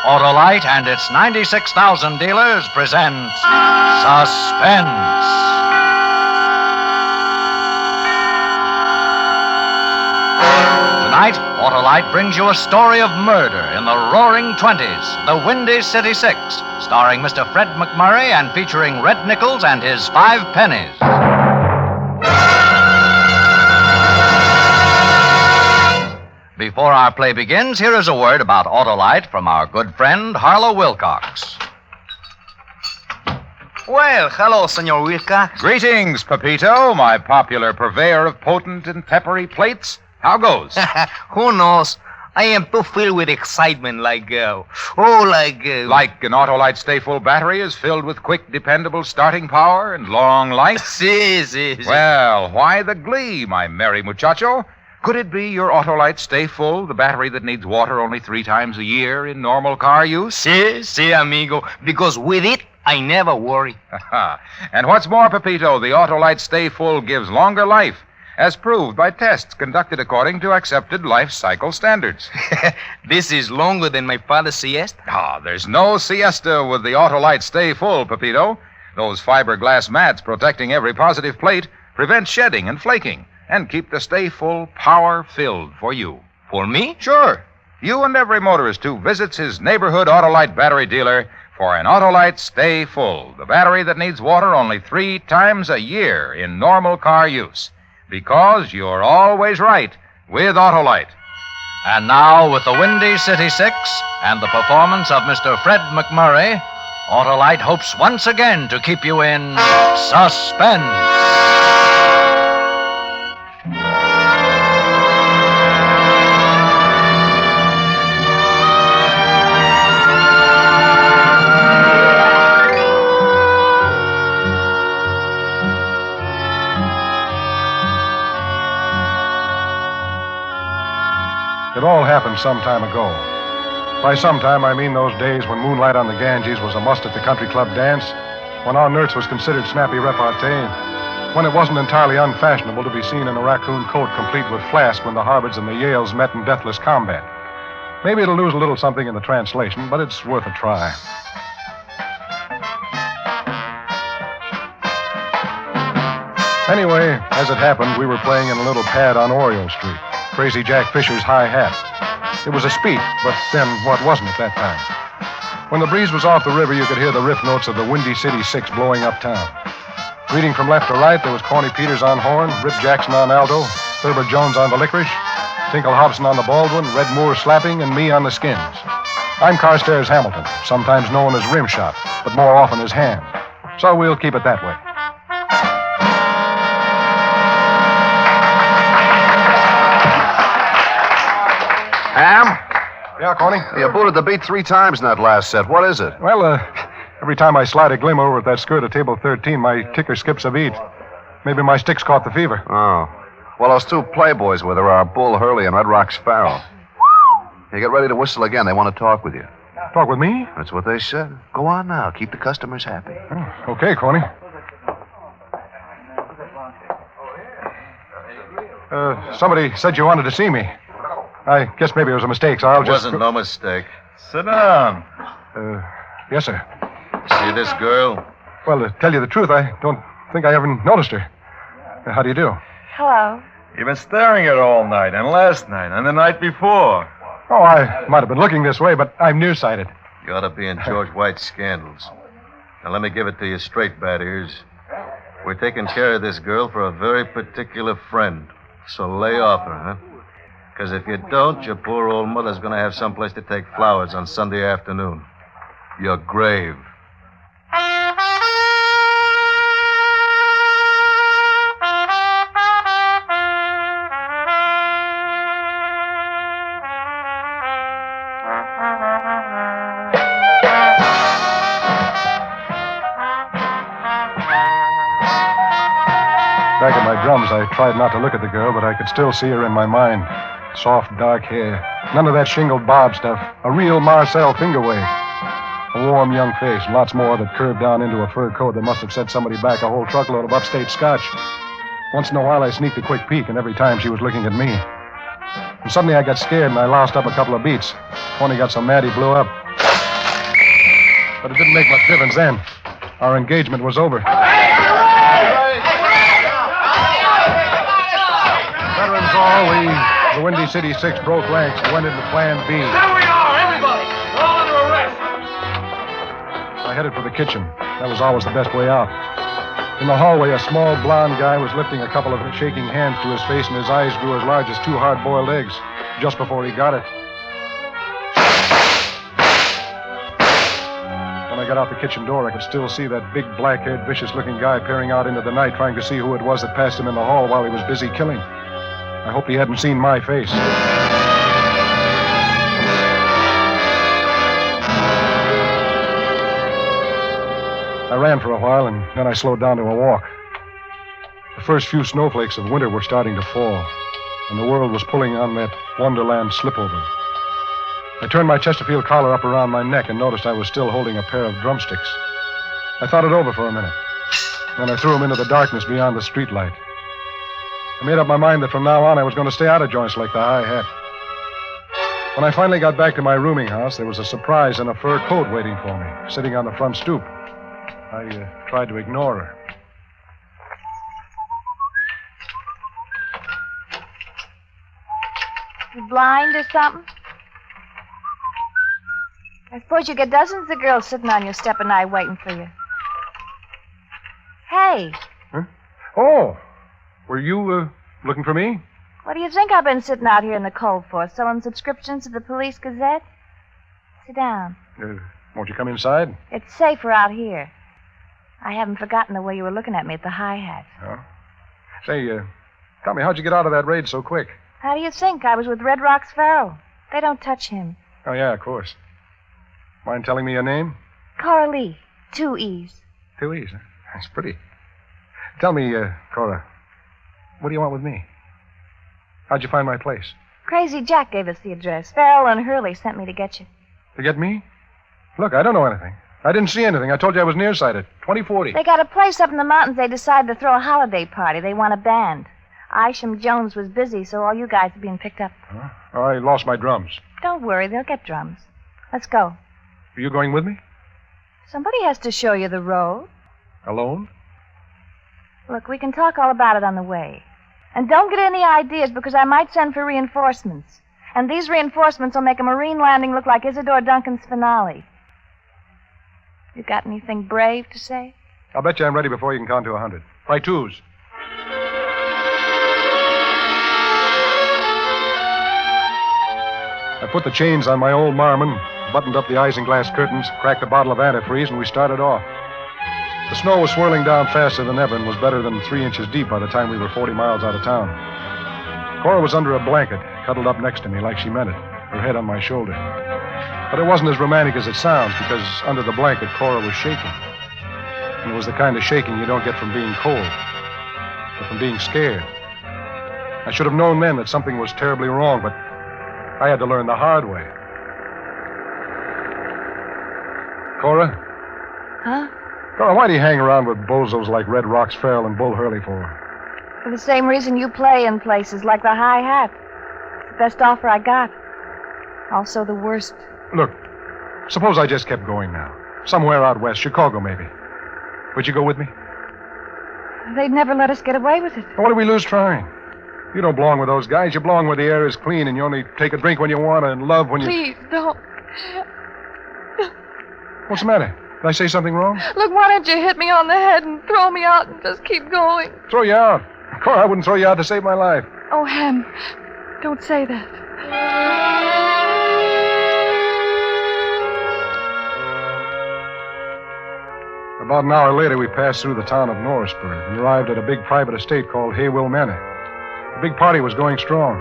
Autolite and its 96,000 dealers present Suspense. Tonight, Autolite brings you a story of murder in the roaring 20s, the Windy City Six, starring Mr. Fred McMurray and featuring Red Nichols and his 5 pennies. Before our play begins, here is a word about Autolite from our good friend, Harlow Wilcox. Well, hello, Senor Wilcox. Greetings, Pepito, my popular purveyor of potent and peppery plates. How goes? Who knows? I am too filled with excitement like an Autolite Stay Full battery is filled with quick, dependable starting power and long life? Si. Well, why the glee, my merry muchacho? Could it be your Autolite Stay Full, the battery that needs water only 3 times a year in normal car use? Si, amigo. Because with it, I never worry. And what's more, Pepito, the Autolite Stay Full gives longer life, as proved by tests conducted according to accepted life cycle standards. This is longer than my father's siesta? There's no siesta with the Autolite Stay Full, Pepito. Those fiberglass mats protecting every positive plate prevent shedding and flaking, and keep the Stay Full power-filled for you. For me? Sure. You and every motorist who visits his neighborhood Autolite battery dealer for an Autolite Stay Full, the battery that needs water only 3 times a year in normal car use. Because you're always right with Autolite. And now, with the Windy City Six and the performance of Mr. Fred McMurray, Autolite hopes once again to keep you in suspense. It all happened some time ago. By some time, I mean those days when moonlight on the Ganges was a must at the country club dance, when our Nertz was considered snappy repartee, when it wasn't entirely unfashionable to be seen in a raccoon coat complete with flask when the Harvards and the Yales met in deathless combat. Maybe it'll lose a little something in the translation, but it's worth a try. Anyway, as it happened, we were playing in a little pad on Oriole Street. Crazy Jack Fisher's high hat. It was a speak, but then what wasn't at that time? When the breeze was off the river, you could hear the riff notes of the Windy City Six blowing uptown. Reading from left to right, there was Corny Peters on horn, Rip Jackson on alto, Thurber Jones on the licorice, Tinkle Hobson on the Baldwin, Red Moore slapping, and me on the skins. I'm Carstairs Hamilton, sometimes known as Rimshot, but more often as Ham. So we'll keep it that way. Ham? Yeah, Corny? You booted the beat 3 times in that last set. What is it? Well, every time I slide a glimmer over at that skirt of table 13, my ticker skips a beat. Maybe my sticks caught the fever. Oh. Well, those 2 playboys with her are Bull Hurley and Red Rock Sparrow. You get ready to whistle again. They want to talk with you. Talk with me? That's what they said. Go on now. Keep the customers happy. Oh, okay, Corny. Somebody said you wanted to see me. I guess maybe it was a mistake, so I'll just... Wasn't no mistake. Sit down. Yes, sir. See this girl? Well, to tell you the truth, I don't think I ever noticed her. How do you do? Hello. You've been staring at her all night, and last night, and the night before. Oh, I might have been looking this way, but I'm nearsighted. You ought to be in George White's scandals. Now, let me give it to you straight, bad ears. We're taking care of this girl for a very particular friend. So lay off her, huh? Because if you don't, your poor old mother's going to have someplace to take flowers on Sunday afternoon. Your grave. Back at my drums, I tried not to look at the girl, but I could still see her in my mind. Soft, dark hair. None of that shingled bob stuff. A real Marcel finger wave. A warm young face, and lots more that curved down into a fur coat that must have set somebody back a whole truckload of upstate scotch. Once in a while, I sneaked a quick peek, and every time she was looking at me. And suddenly I got scared, and I lost up a couple of beats. Tony got so mad he blew up. But it didn't make much difference then. Our engagement was over. Veterans all, the Windy City Six broke ranks and went into Plan B. There we are, everybody. We're all under arrest. I headed for the kitchen. That was always the best way out. In the hallway, a small blonde guy was lifting a couple of shaking hands to his face, and his eyes grew as large as two hard-boiled eggs just before he got it. When I got out the kitchen door, I could still see that big, black-haired, vicious-looking guy peering out into the night, trying to see who it was that passed him in the hall while he was busy killing. I hoped he hadn't seen my face. I ran for a while, and then I slowed down to a walk. The first few snowflakes of winter were starting to fall, and the world was pulling on that Wonderland slipover. I turned my Chesterfield collar up around my neck and noticed I was still holding a pair of drumsticks. I thought it over for a minute. Then I threw them into the darkness beyond the streetlight. I made up my mind that from now on I was going to stay out of joints like the High Hat. When I finally got back to my rooming house, there was a surprise in a fur coat waiting for me, sitting on the front stoop. I tried to ignore her. You blind or something? I suppose you get dozens of girls sitting on your step and I waiting for you. Hey, Huh? Oh, were you looking for me? what do you think I've been sitting out here in the cold for? Selling subscriptions to the Police Gazette? Sit down. Won't you come inside? It's safer out here. I haven't forgotten the way you were looking at me at the High Hat. Oh. Say, tell me, how'd you get out of that raid so quick? How do you think? I was with Red Rock's Farrell. They don't touch him. Oh, yeah, of course. Mind telling me your name? Cora Lee. 2 E's. 2 E's, huh? That's pretty. Tell me, Cora, what do you want with me? How'd you find my place? Crazy Jack gave us the address. Farrell and Hurley sent me to get you. To get me? Look, I don't know anything. I didn't see anything. I told you I was nearsighted. 2040. They got a place up in the mountains. They decided to throw a holiday party. They want a band. Isham Jones was busy, so all you guys are being picked up. Huh? Oh, I lost my drums. Don't worry, they'll get drums. Let's go. Are you going with me? Somebody has to show you the road. Alone? Look, we can talk all about it on the way. And don't get any ideas, because I might send for reinforcements. And these reinforcements will make a Marine landing look like Isadore Duncan's finale. You got anything brave to say? I'll bet you I'm ready before you can count to 100. By twos. I put the chains on my old Marmon, buttoned up the isinglass curtains, cracked a bottle of antifreeze, and we started off. The snow was swirling down faster than ever and was better than 3 inches deep by the time we were 40 miles out of town. Cora was under a blanket, cuddled up next to me like she meant it, her head on my shoulder. But it wasn't as romantic as it sounds, because under the blanket, Cora was shaking. And it was the kind of shaking you don't get from being cold, but from being scared. I should have known then that something was terribly wrong, but I had to learn the hard way. Cora? Huh? Cora, why do you hang around with bozos like Red Rock's Farrell and Bull Hurley for? For the same reason you play in places like the High Hat. It's the best offer I got. Also the worst. Look, suppose I just kept going now. Somewhere out west, Chicago maybe. Would you go with me? They'd never let us get away with it. What do we lose trying? You don't belong with those guys. You belong where the air is clean and you only take a drink when you want and love when you... Please, don't. What's the matter? Did I say something wrong? Look, why don't you hit me on the head and throw me out and just keep going? Throw you out? Cora, I wouldn't throw you out to save my life. Oh, Ham, don't say that. About an hour later, we passed through the town of Norrisburg and arrived at a big private estate called Haywill Manor. The big party was going strong.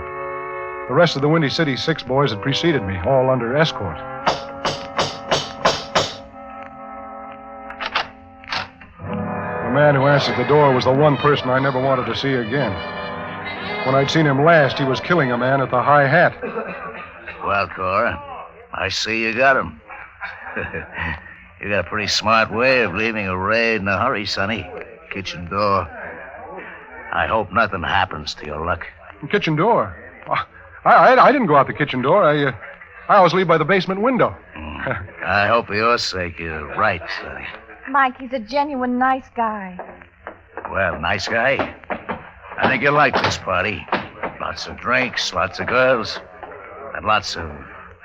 The rest of the Windy City Six boys had preceded me, all under escort. The man who answered the door was the one person I never wanted to see again. When I'd seen him last, he was killing a man at the High Hat. Well, Cora, I see you got him. You got a pretty smart way of leaving a raid in a hurry, Sonny. Kitchen door. I hope nothing happens to your luck. The kitchen door? I didn't go out the kitchen door. I always leave by the basement window. I hope for your sake you're right, Sonny. Mike, he's a genuine nice guy. Well, nice guy. I think you'll like this party. Lots of drinks, lots of girls, and lots of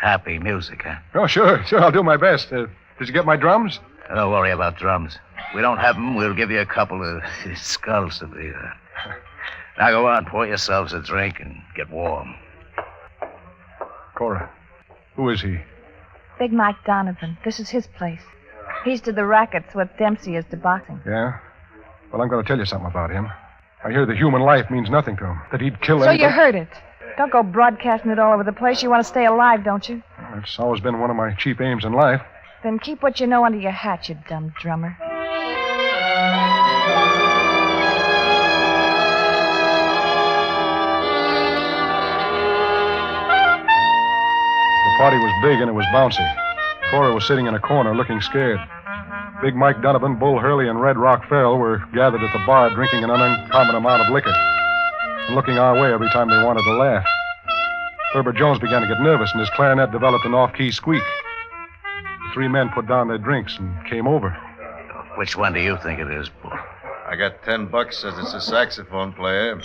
happy music, huh? Oh, sure. I'll do my best. Did you get my drums? Don't worry about drums. We don't have them. We'll give you a couple of skulls to be. Now go on, pour yourselves a drink and get warm. Cora, who is he? Big Mike Donovan. This is his place. He's to the rackets what Dempsey is to boxing. Yeah? Well, I'm going to tell you something about him. I hear that human life means nothing to him, that he'd kill So anybody. you heard it. Don't go broadcasting it all over the place. You want to stay alive, don't you? It's always been one of my chief aims in life. Then keep what you know under your hat, you dumb drummer. The party was big and it was bouncy. Cora was sitting in a corner looking scared. Big Mike Donovan, Bull Hurley, and Red Rock Farrell were gathered at the bar drinking an uncommon amount of liquor and looking our way every time they wanted to laugh. Herbert Jones began to get nervous, and his clarinet developed an off-key squeak. The three men put down their drinks and came over. Which one do you think it is, Bull? I got $10 says it's a saxophone player.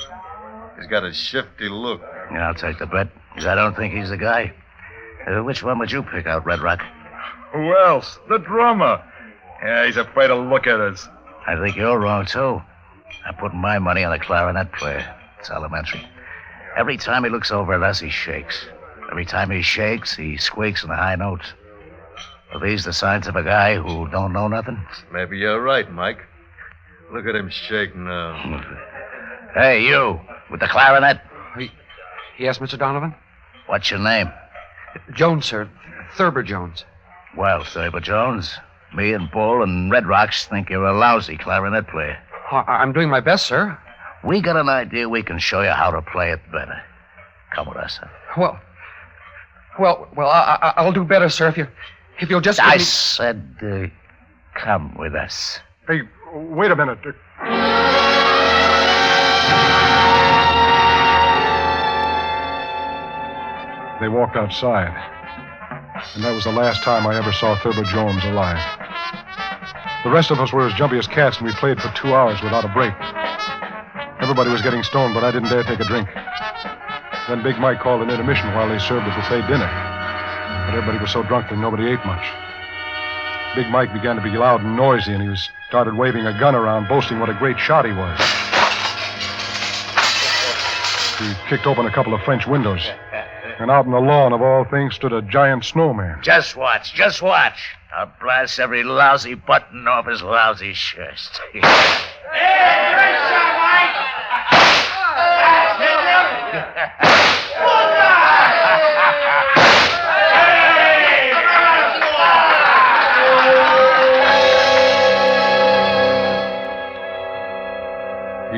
He's got a shifty look. Yeah, I'll take the bet, because I don't think he's the guy. Which one would you pick out, Red Rock? Who else? The drummer. Yeah, he's afraid to look at us. I think you're wrong, too. I'm putting my money on the clarinet player. It's elementary. Every time he looks over at us, he shakes. Every time he shakes, he squeaks in the high notes. Are these the signs of a guy who don't know nothing? Maybe you're right, Mike. Look at him shake now. Hey, you, with the clarinet. Yes, Mr. Donovan? What's your name? Jones, sir. Thurber Jones. Well, Thurber Jones, me and Bull and Red Rocks think you're a lousy clarinet player. I'm doing my best, sir. We got an idea we can show you how to play it better. Come with us, huh? Well, I'll do better, sir, if you'll just... I said, come with us. Hey, wait a minute. They walked outside, and that was the last time I ever saw Thurber Jones alive. The rest of us were as jumpy as cats, and we played for 2 hours without a break. Everybody was getting stoned, but I didn't dare take a drink. Then Big Mike called an intermission while they served the buffet dinner. But everybody was so drunk that nobody ate much. Big Mike began to be loud and noisy, and he started waving a gun around, boasting what a great shot he was. He kicked open a couple of French windows. And out on the lawn, of all things, stood a giant snowman. Just watch. I'll blast every lousy button off his lousy shirt. He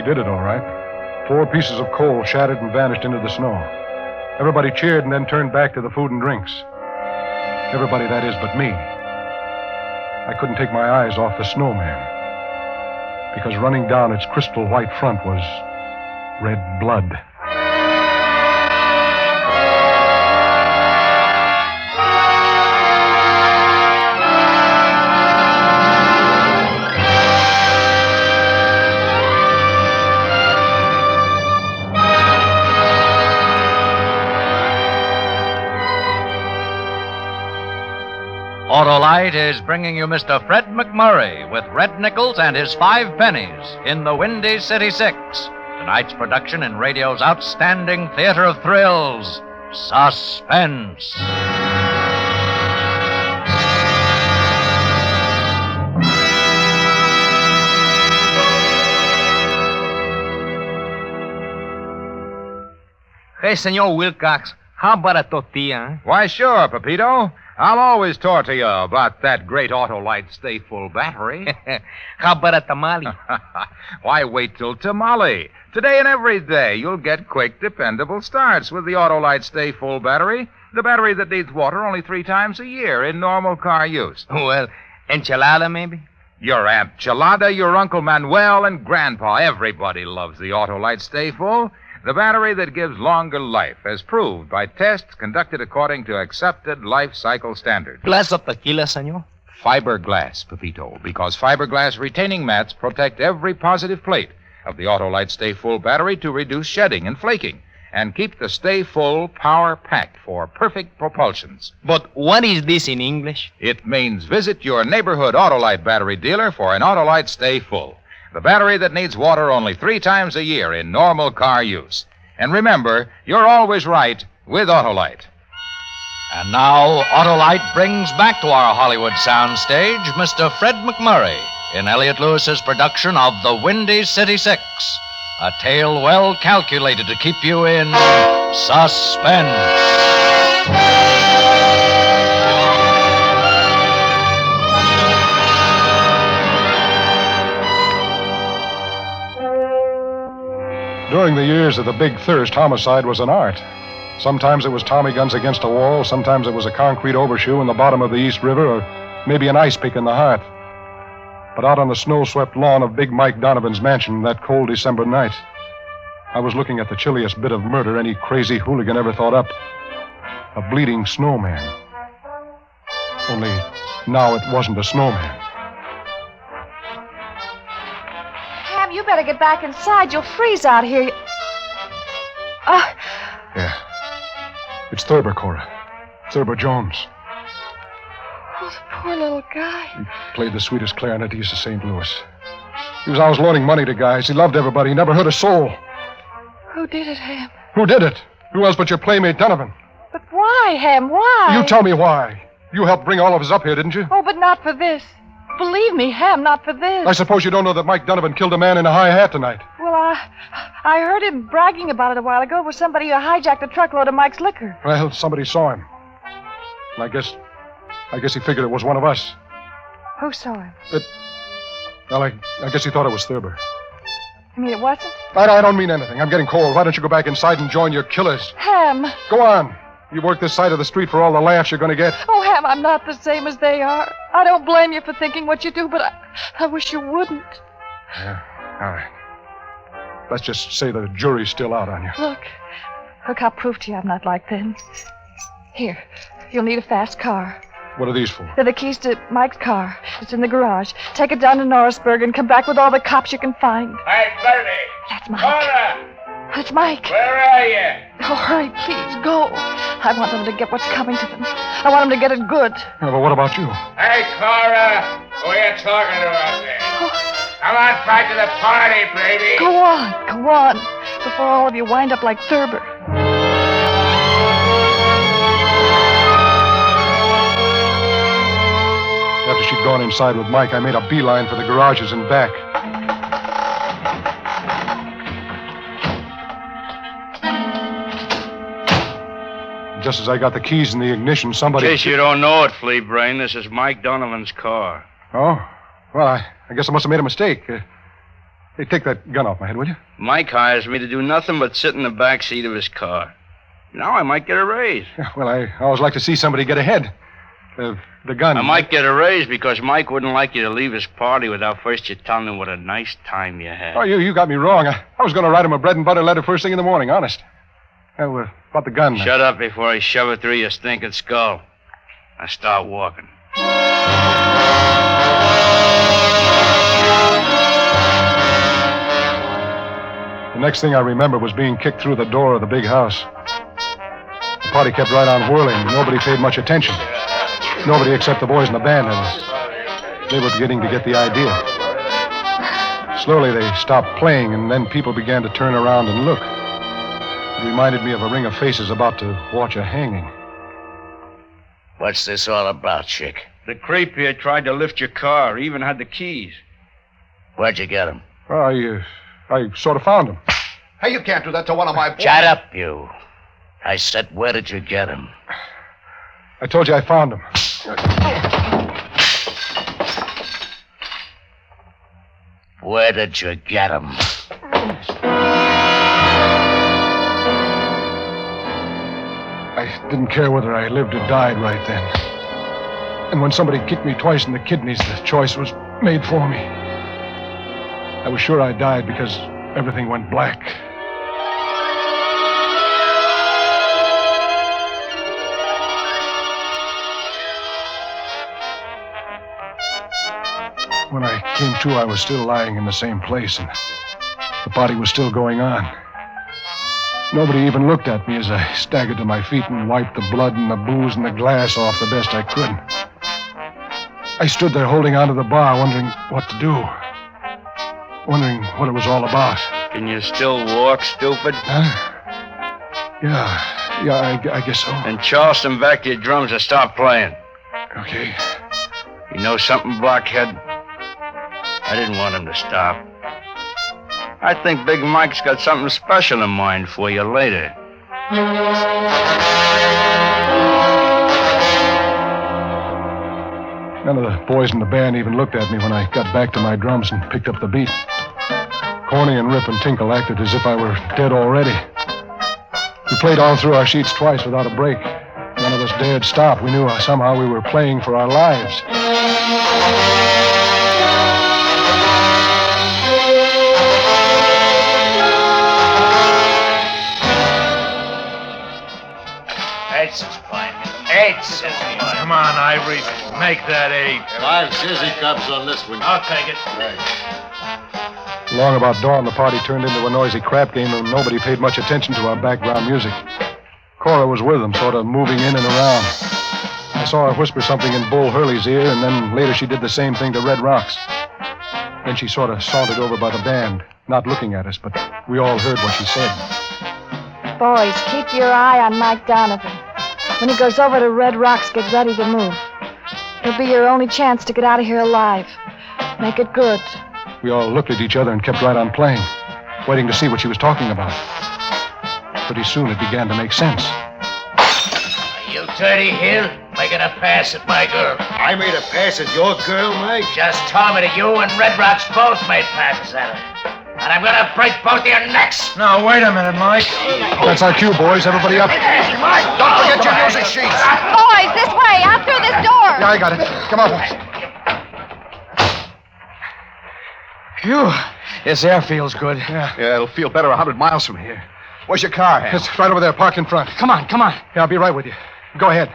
did it all right. 4 pieces of coal shattered and vanished into the snow. Everybody cheered and then turned back to the food and drinks. Everybody, that is, but me. I couldn't take my eyes off the snowman, because running down its crystal white front was red blood. Autolite is bringing you Mr. Fred McMurray with Red Nichols and his 5 pennies in the Windy City 6. Tonight's production in radio's outstanding theater of thrills, Suspense. Hey, Senor Wilcox, how about a tortilla? Why, sure, Pepito. I'll always talk to you about that great Autolite Stay Full battery. How about a tamale? Why, wait till tamale. Today and every day, you'll get quick, dependable starts with the Autolite Stay Full battery, the battery that needs water only 3 times a year in normal car use. Well, enchilada, maybe? Your Aunt Chelada, your Uncle Manuel, and Grandpa, everybody loves the Autolite Stay Full. The battery that gives longer life, as proved by tests conducted according to accepted life cycle standards. Glass of tequila, senor? Fiberglass, Pepito, because fiberglass retaining mats protect every positive plate of the Autolite Stay Full battery to reduce shedding and flaking and keep the Stay Full power packed for perfect propulsions. But what is this in English? It means visit your neighborhood Autolite battery dealer for an Autolite Stay Full, the battery that needs water only 3 times a year in normal car use. And remember, you're always right with Autolite. And now, Autolite brings back to our Hollywood soundstage Mr. Fred McMurray in Elliot Lewis's production of The Windy City Six, a tale well calculated to keep you in suspense. During the years of the Big Thirst, homicide was an art. Sometimes it was Tommy guns against a wall, sometimes it was a concrete overshoe in the bottom of the East River, or maybe an ice pick in the heart. But out on the snow-swept lawn of Big Mike Donovan's mansion that cold December night, I was looking at the chilliest bit of murder any crazy hooligan ever thought up. A bleeding snowman. Only now it wasn't a snowman. Ham, you better get back inside. You'll freeze out here. Yeah. It's Thurber, Cora. Thurber Jones. Oh, the poor little guy. He played the sweetest clarinet east of St. Louis. He was always loaning money to guys. He loved everybody. He never hurt a soul. Who did it, Ham? Who did it? Who else but your playmate Donovan? But why, Ham? Why? You tell me why. You helped bring all of us up here, didn't you? Oh, but not for this. Believe me, Ham, not for this. I suppose you don't know that Mike Donovan killed a man in a high hat tonight. Well, I heard him bragging about it a while ago with somebody who hijacked a truckload of Mike's liquor. Well, somebody saw him. And I guess he figured it was one of us. Who saw him? Well, I guess he thought it was Thurber. You mean it wasn't? I don't mean anything. I'm getting cold. Why don't you go back inside and join your killers? Ham. Go on. You work this side of the street for all the laughs you're going to get. Oh, Ham, I'm not the same as they are. I don't blame you for thinking what you do, but I wish you wouldn't. Yeah, all right. Let's just say the jury's still out on you. Look, I'll prove to you I'm not like them. Here, you'll need a fast car. What are these for? They're the keys to Mike's car. It's in the garage. Take it down to Norrisburg and come back with all the cops you can find. Hey, Bertie! That's Mike. Cora! That's Mike. Where are you? Oh, hurry, please, go. I want them to get what's coming to them. I want them to get it good. Yeah, but what about you? Hey, Cora! Who are you talking to out there? Come on back to the party, baby! Go on, before all of you wind up like Thurber. After she'd gone inside with Mike, I made a beeline for the garages and back. Just as I got the keys in the ignition, somebody... In case you don't know it, Flea Brain, this is Mike Donovan's car. Oh? Well, I guess I must have made a mistake. Hey, take that gun off my head, will you? Mike hires me to do nothing but sit in the back seat of his car. Now I might get a raise. Yeah, well, I always like to see somebody get ahead. The gun... I might get a raise because Mike wouldn't like you to leave his party without first you telling him what a nice time you had. Oh, you got me wrong. I was going to write him a bread and butter letter first thing in the morning, honest. About the gun. Shut up before I shove it through your stinking skull. Now start walking. The next thing I remember was being kicked through the door of the big house. The party kept right on whirling. Nobody paid much attention. Nobody except the boys in the band, and they were beginning to get the idea. Slowly they stopped playing, and then people began to turn around and look. It reminded me of a ring of faces about to watch a hanging. What's this all about, Chick? The creep here tried to lift your car. He even had the keys. Where'd you get him? Well, I sort of found him. Hey, you can't do that to one of my boys. Shut up, you. I said, where did you get him? I told you I found him. Where did you get him? I didn't care whether I lived or died right then. And when somebody kicked me twice in the kidneys, the choice was made for me. I was sure I died because everything went black. Came to, I was still lying in the same place, and the party was still going on. Nobody even looked at me as I staggered to my feet and wiped the blood and the booze and the glass off the best I could. I stood there holding onto the bar, wondering what to do. Wondering what it was all about. Can you still walk, stupid? Yeah, I guess so. And Charleston back to your drums and start playing. Okay. You know something, blockhead? I didn't want him to stop. I think Big Mike's got something special in mind for you later. None of the boys in the band even looked at me when I got back to my drums and picked up the beat. Corny and Rip and Tinkle acted as if I were dead already. We played all through our sheets twice without a break. None of us dared stop. We knew somehow we were playing for our lives. Eight's is fine. Eight's is fine. Come on, Ivory. Make that 8. 5 Shizzy Cups on this one. I'll take it. Long about dawn, the party turned into a noisy crap game, and nobody paid much attention to our background music. Cora was with them, sort of moving in and around. I saw her whisper something in Bull Hurley's ear, and then later she did the same thing to Red Rocks. Then she sort of sauntered over by the band, not looking at us, but we all heard what she said. Boys, keep your eye on Mike Donovan. When he goes over to Red Rocks, get ready to move. It'll be your only chance to get out of here alive. Make it good. We all looked at each other and kept right on playing, waiting to see what she was talking about. Pretty soon it began to make sense. Are you dirty, Hill? Making a pass at my girl. I made a pass at your girl, Mike? Just told me that you and Red Rocks both made passes at her. And I'm gonna break both of your necks. No, wait a minute, Mike. That's our cue, boys. Everybody up. Mike, Don't forget your music sheets. Boys, this way, out through this door. Yeah, I got it. Come on, boys. Phew. This air feels good. Yeah. Yeah, it'll feel better 100 miles from here. Where's your car, Ham? It's right over there, parked in front. Come on, come on. Yeah, I'll be right with you. Go ahead.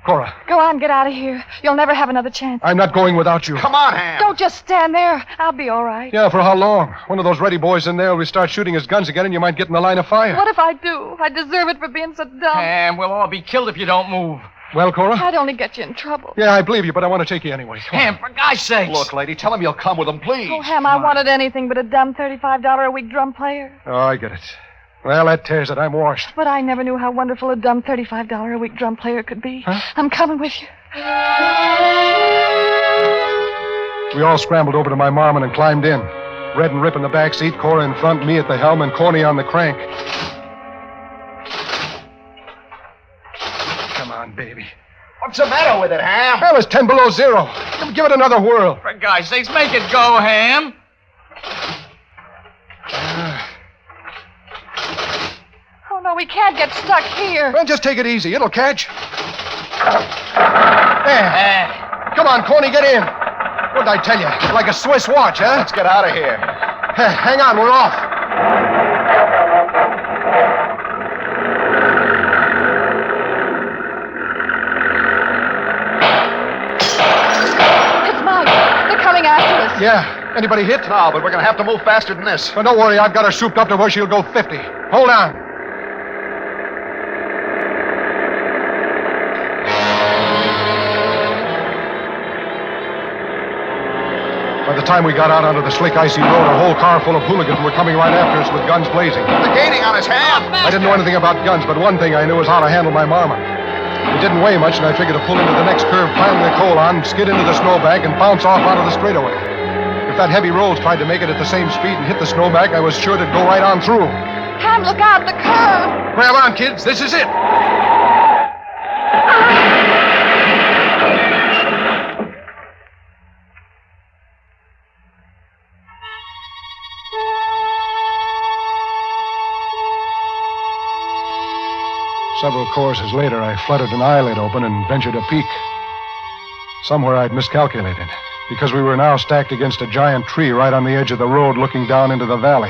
Cora, Go on, get out of here. You'll never have another chance. I'm not going without you. Come on, Ham. Don't just stand there. I'll be all right. Yeah, for how long? One of those ready boys in there will start shooting his guns again and you might get in the line of fire. What if I do? I deserve it for being so dumb. And we'll all be killed if you don't move. Well, Cora? I'd only get you in trouble. Yeah, I believe you, but I want to take you anyway. Come on. Ham, for God's sakes. Look, lady, tell him you'll come with him, please. Oh, Ham, I wanted anything but a dumb $35 a week drum player. Oh, I get it. Well, that tears it. I'm washed. But I never knew how wonderful a dumb $35 a week drum player could be. Huh? I'm coming with you. We all scrambled over to my Marmon and climbed in. Red and Rip in the back seat, Cora in front, me at the helm, and Corny on the crank. Come on, baby. What's the matter with it, Ham? Well, it's 10 below zero. Give it another whirl. For God's sakes, make it go, Ham. Oh, no, we can't get stuck here. Well, just take it easy. It'll catch. There. Come on, Corny, get in. What'd I tell you? Like a Swiss watch, huh? Let's get out of here. Hang on, we're off. It's Mike. They're coming after us. Yeah. Anybody hit? No, but we're going to have to move faster than this. Well, don't worry. I've got her souped up to where she'll go 50. Hold on. By the time we got out onto the slick, icy road, a whole car full of hooligans were coming right after us with guns blazing. They're gaining on us, Ham. I didn't know anything about guns, but one thing I knew was how to handle my Marmon. It didn't weigh much, and I figured to pull into the next curve, climb the coal on, skid into the snowbank, and bounce off onto the straightaway. If that heavy rolls tried to make it at the same speed and hit the snowbank, I was sure to go right on through. Ham, look out, the curve. Grab on, kids. This is it. Several courses later, I fluttered an eyelid open and ventured a peek. Somewhere I'd miscalculated, because we were now stacked against a giant tree right on the edge of the road looking down into the valley.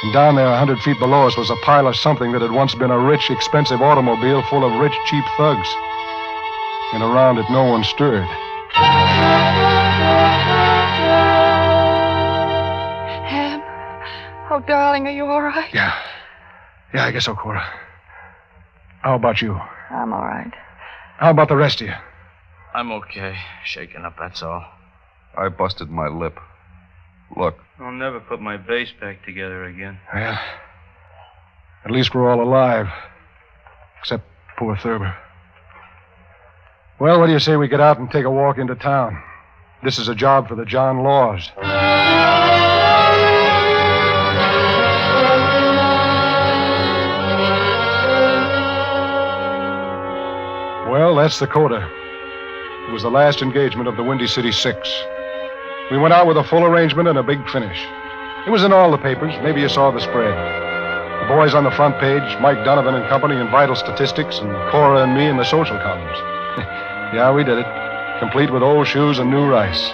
And down there, 100 feet below us, was a pile of something that had once been a rich, expensive automobile full of rich, cheap thugs. And around it, no one stirred. darling, are you all right? Yeah. Yeah, I guess so, Cora. How about you? I'm all right. How about the rest of you? I'm okay. Shaken up, that's all. I busted my lip. Look. I'll never put my bass back together again. Well, at least we're all alive. Except poor Thurber. Well, what do you say we get out and take a walk into town? This is a job for the John Laws. Well, that's the coda. It was the last engagement of the Windy City Six. We went out with a full arrangement and a big finish. It was in all the papers. Maybe you saw the spread. The boys on the front page, Mike Donovan and company in vital statistics, and Cora and me in the social columns. Yeah, we did it. Complete with old shoes and new rice.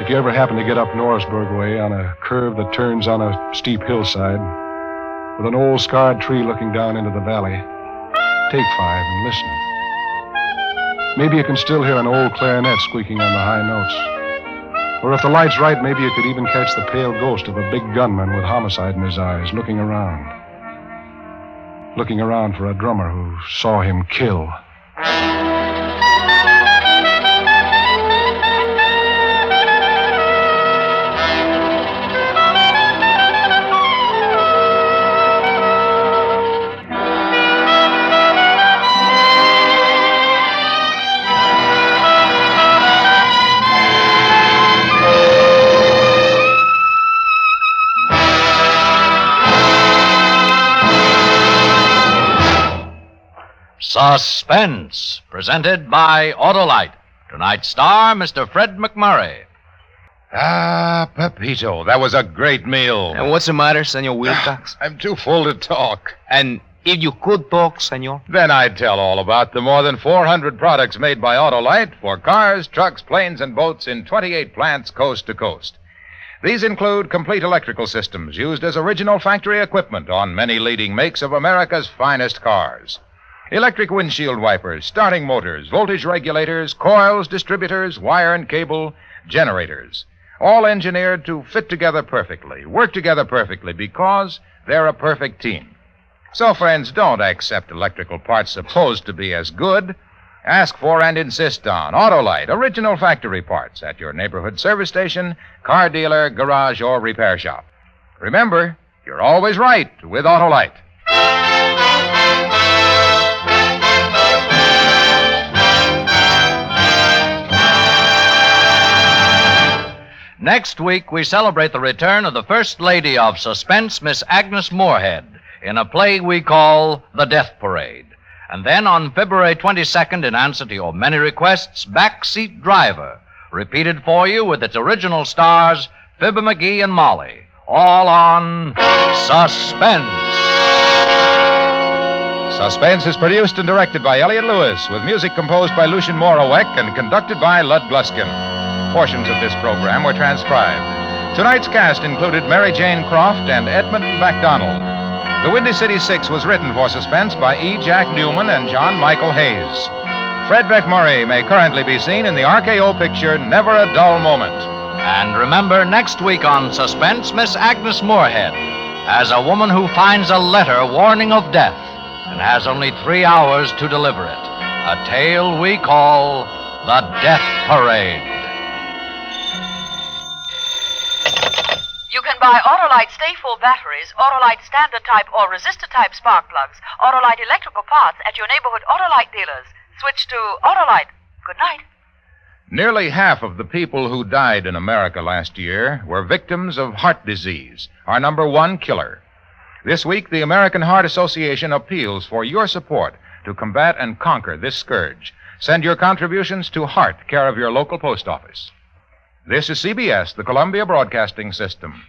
If you ever happen to get up Norrisburg way on a curve that turns on a steep hillside, with an old scarred tree looking down into the valley, take 5 and listen. Maybe you can still hear an old clarinet squeaking on the high notes. Or if the light's right, maybe you could even catch the pale ghost of a big gunman with homicide in his eyes, looking around. Looking around for a drummer who saw him kill. Suspense, presented by Autolite. Tonight's star, Mr. Fred McMurray. Ah, Pepito, that was a great meal. And what's the matter, Senor Wilcox? I'm too full to talk. And if you could talk, Senor? Then I'd tell all about the more than 400 products made by Autolite for cars, trucks, planes, and boats in 28 plants coast to coast. These include complete electrical systems used as original factory equipment on many leading makes of America's finest cars. Electric windshield wipers, starting motors, voltage regulators, coils, distributors, wire and cable, generators. All engineered to fit together perfectly, work together perfectly, because they're a perfect team. So, friends, don't accept electrical parts supposed to be as good. Ask for and insist on Autolite, original factory parts at your neighborhood service station, car dealer, garage, or repair shop. Remember, you're always right with Autolite. Next week, we celebrate the return of the First Lady of Suspense, Miss Agnes Moorehead, in a play we call The Death Parade. And then on February 22nd, in answer to your many requests, Backseat Driver, repeated for you with its original stars, Fibber McGee and Molly, all on Suspense. Suspense is produced and directed by Elliott Lewis, with music composed by Lucien Morawek and conducted by Lud Gluskin. Portions of this program were transcribed. Tonight's cast included Mary Jane Croft and Edmund MacDonald. The Windy City Six was written for Suspense by E. Jack Newman and John Michael Hayes. Fred McMurray may currently be seen in the RKO picture Never a Dull Moment. And remember, next week on Suspense, Miss Agnes Moorehead, as a woman who finds a letter warning of death and has only 3 hours to deliver it. A tale we call The Death Parade. You can buy Autolite Stay-Full batteries, Autolite Standard Type or Resistor Type spark plugs, Autolite electrical parts at your neighborhood Autolite dealers. Switch to Autolite. Good night. Nearly half of the people who died in America last year were victims of heart disease, our number one killer. This week, the American Heart Association appeals for your support to combat and conquer this scourge. Send your contributions to Heart, care of your local post office. This is CBS, the Columbia Broadcasting System.